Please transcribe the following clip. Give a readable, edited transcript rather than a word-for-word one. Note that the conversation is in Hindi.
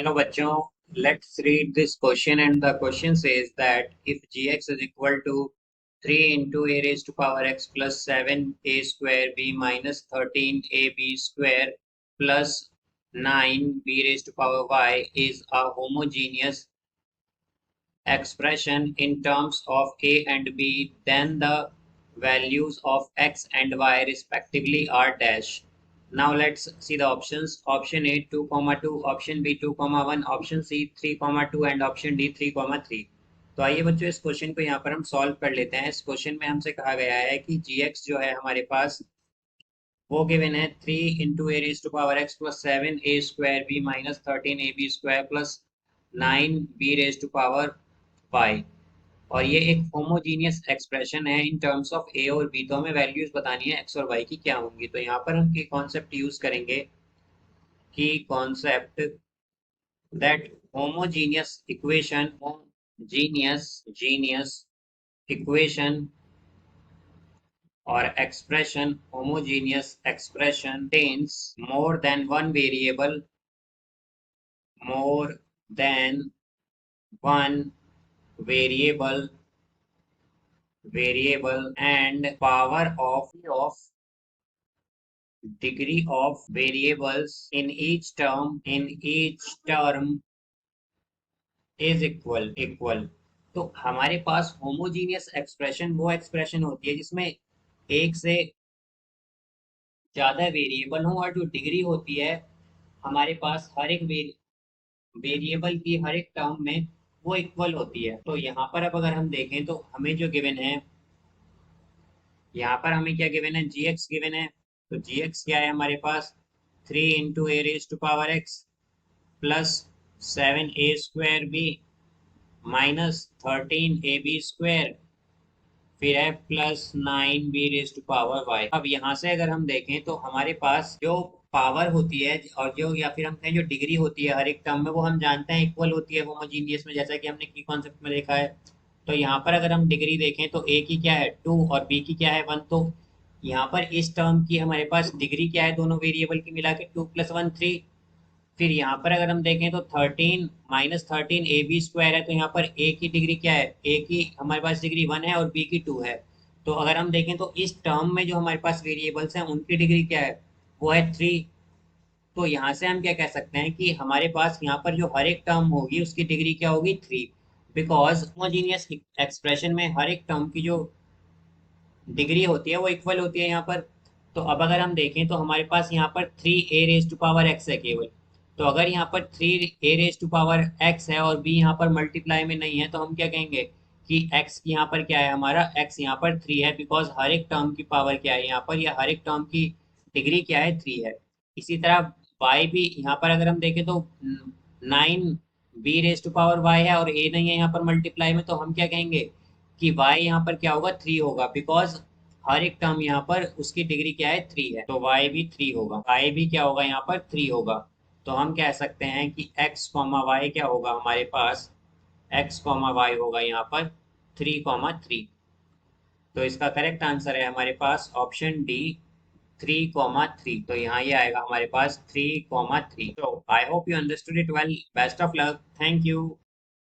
Hello bachcho, let's read this question, and the question says that if gx is equal to 3 into a raised to power x plus 7a square b minus 13ab square plus 9b raised to power y is a homogeneous expression in terms of a and b, then the values of x and y respectively are dash. Now let's see the options. Option A 2, 2, option B 2, 1, option C 3, 2 and option D 3, 3। तो आइए बच्चों इस क्वेश्चन को यहाँ पर हम सॉल्व कर लेते हैं। इस क्वेश्चन में हमसे कहा गया है कि gx जो है हमारे पास वो गिवन है 3 into a raise to power x plus 7 a square b minus 13 ab square plus 9b raise to power y। और ये एक होमोजीनियस एक्सप्रेशन है इन टर्म्स ऑफ ए और बी। तो हमें वैल्यूज बतानी है एक्स और वाई की क्या होंगी। तो यहाँ पर हम की कॉन्सेप्ट यूज करेंगे की concept that homogeneous equation genius equation or expression homogeneous expression contains more than one variable and power of degree of variables in each term is equal। तो हमारे पास होमोजीनियस एक्सप्रेशन वो एक्सप्रेशन होती है जिसमें एक से ज्यादा वेरिएबल हो और जो डिग्री होती है हमारे पास हर एक वेरिएबल की हर एक टर्म में वो इक्वल होती है। तो यहाँ पर अब अगर हम देखें तो हमें जो गिवन है, यहाँ पर हमें क्या गिवन है, gx गिवन है। तो gx क्या है हमारे पास 3 into a raise to power x plus 7a square b minus 13ab square फिर है plus 9b raise to power y. अब यहाँ से अगर हम देखें तो हमारे पास जो पावर होती है और जो या फिर हम कहें जो डिग्री होती है हर एक टर्म में वो हम जानते हैं इक्वल होती है होमोजीनियस में, जैसा कि हमने की कॉन्सेप्ट में देखा है। तो यहाँ पर अगर हम डिग्री देखें तो ए की क्या है 2 और बी की क्या है 1। तो यहाँ पर इस टर्म की हमारे पास डिग्री क्या है दोनों वेरिएबल की मिला के 2 + 1 3। फिर यहाँ पर अगर हम देखें तो 13 माइनस 13ab स्क्वायर है। तो यहाँ पर a की डिग्री क्या है, a की हमारे पास डिग्री 1 है और b की 2 है। तो अगर हम देखें तो इस टर्म में जो हमारे पास वेरिएबल्स हैं उनकी डिग्री क्या है, वो है 3। तो यहाँ से हम क्या कह सकते हैं कि हमारे पास यहाँ पर जो हर एक टर्म होगी उसकी डिग्री क्या होगी 3, बिकॉज होमोजीनियस एक्सप्रेशन में हर एक टर्म की जो डिग्री होती है वो इक्वल होती है यहाँ पर। तो अब अगर हम देखें तो हमारे पास यहाँ पर 3a raise to power x है केवल। तो अगर यहाँ पर 3a raise to power x है और b यहाँ पर मल्टीप्लाई में नहीं है तो हम क्या कहेंगे कि x यहाँ पर क्या है, हमारा x यहाँ पर 3 है, बिकॉज हर एक टर्म की पावर क्या है यहाँ पर, या हर एक टर्म की डिग्री क्या है 3 है। इसी तरह y भी यहाँ पर अगर हम देखें तो 9b raise to power y है और a नहीं है यहाँ पर मल्टीप्लाई में। तो हम क्या कहेंगे कि y यहाँ पर क्या होगा 3 होगा, बिकॉज हर एक टर्म यहाँ पर उसकी डिग्री क्या है 3 है। तो y भी 3 होगा, y भी क्या होगा यहाँ पर 3 होगा। तो हम कह सकते हैं कि x, y क्या होगा हमारे पास, x, y होगा यहाँ पर 3, 3। तो इसका करेक्ट आंसर है हमारे पास ऑप्शन डी 3, 3। तो यहाँ ये आएगा हमारे पास 3, 3। तो I hope you understood it well. Best of luck. Thank you.